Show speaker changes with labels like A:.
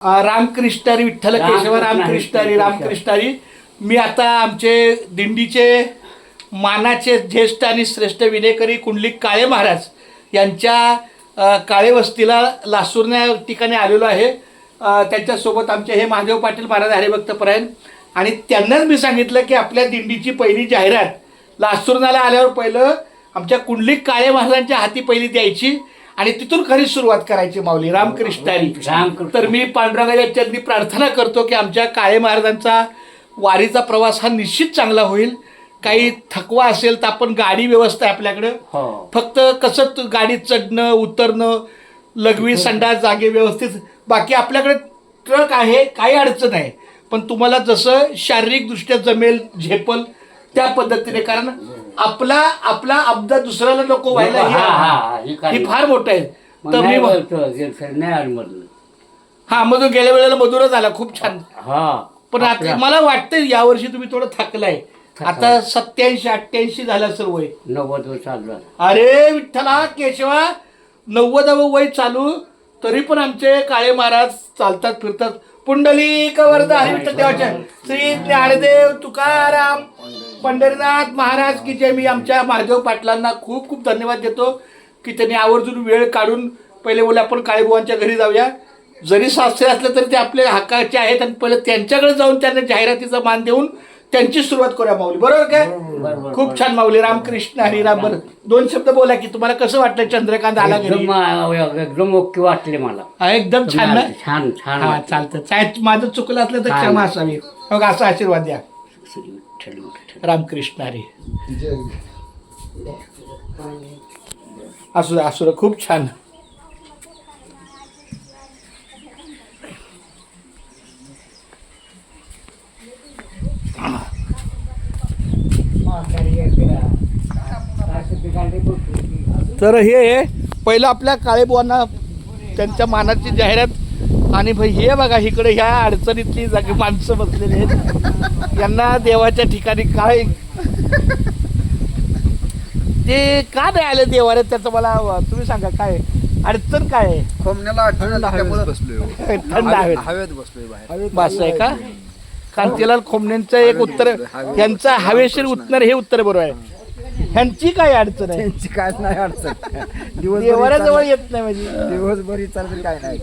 A: रामकृष्णारी विठ्ठल केशव रामकृष्णारी रामकृष्णारी। मी आता आमचे दिंडीचे मानाचे ज्येष्ठ आणि श्रेष्ठ विनेकरी कुंडलिक काळे महाराज यांच्या काळे वस्तीला लासूरण्या ठिकाणी आलेलो आहे। त्यांच्यासोबत आमचे हे महादेव पाटील महाराज हरिभक्तपरायण आणि त्यांनाच मी सांगितलं की आपल्या दिंडीची पहिली जाहिरात लासूरण्याला आल्यावर पहिलं आमच्या कुंडलिक काळे महाराजांच्या हाती पहिली द्यायची आणि तिथून खरी सुरुवात करायची माऊली रामकृष्णारी। तर मी पांडुरंगाच्या चरणी प्रार्थना करतो की आमच्या काळे महाराजांचा वारीचा प्रवास हा निश्चित चांगला होईल। काही थकवा असेल तर आपण गाडी व्यवस्था आहे आपल्याकडे, फक्त कसं गाडीत चढणं उतरणं लघवी संडास जागे व्यवस्थित, बाकी आपल्याकडे ट्रक आहे, काही अडचण आहे। पण तुम्हाला जसं शारीरिकदृष्ट्या जमेल झेपल त्या पद्धतीने, कारण आपला अपघात दुसऱ्याला नको व्हायला ही फार मोठं आहे। तर मी मधून गेल्या वेळेला मधुरच आला खूप छान। पण आता मला वाटतं यावर्षी तुम्ही थोडं थकलाय, आता 87-88 झालं सर वय,
B: 90 चालू।
A: अरे विठ्ठला केशवा 90व वय चालू, तरी पण आमचे काळे महाराज चालतात फिरतात। पुंडलिक वरदा हरिविठ्ठल देवाच्या श्री ज्ञानदेव तुकाराम पंढरीनाथ महाराज की जय। मी आमच्या महादेव पाटलांना खूप खूप धन्यवाद देतो की त्यांनी आवर्जून वेळ काढून पहिले बोले आपण काळेबुवांच्या घरी जाऊया, जरी सासरे असले तरी ते आपल्या हक्काचे आहेत आणि पहिले त्यांच्याकडे जाऊन त्यांना जाहिरातीचा मान देऊन त्यांची सुरुवात करूया माऊली, बरोबर काय? खूप छान माऊली रामकृष्ण हरी राम। बरं दोन शब्द बोला की तुम्हाला कसं वाटलं चंद्रकांत आला घरी?
B: एकदम ओके वाटले मला,
A: एकदम छान ना?
B: छान छान।
A: हा चालतं, माझं चुकलं असलं तर क्षमा असावी, मग असा आशीर्वाद द्या रामकृष्ण हरी। असू दे खूप छान। तर हे पहिलं आपल्या काळेबुवांना त्यांच्या मानाची जाहिरात, आणि हे बघा इकडे ह्या अडचणीतली जागी माणसं बसलेली आहेत, यांना देवाच्या ठिकाणी काय ते का नाही आले देवारे त्याचं मला तुम्ही सांगा, काय अडचण काय आहे?
C: खोमण्याला थंड हवेत बसलोय बाहेर,
A: बस आहे का? कांतीलाल खोमण्यांचं एक उत्तर, यांचं हवेशीर उत्तर हे उत्तर बरोबर आहे। ह्यांची काय अडचण आहे?
C: त्यांची काय नाही अडचण,
A: देवाऱ्याजवळ येत नाही म्हणजे
C: दिवसभर चालते काय नाही।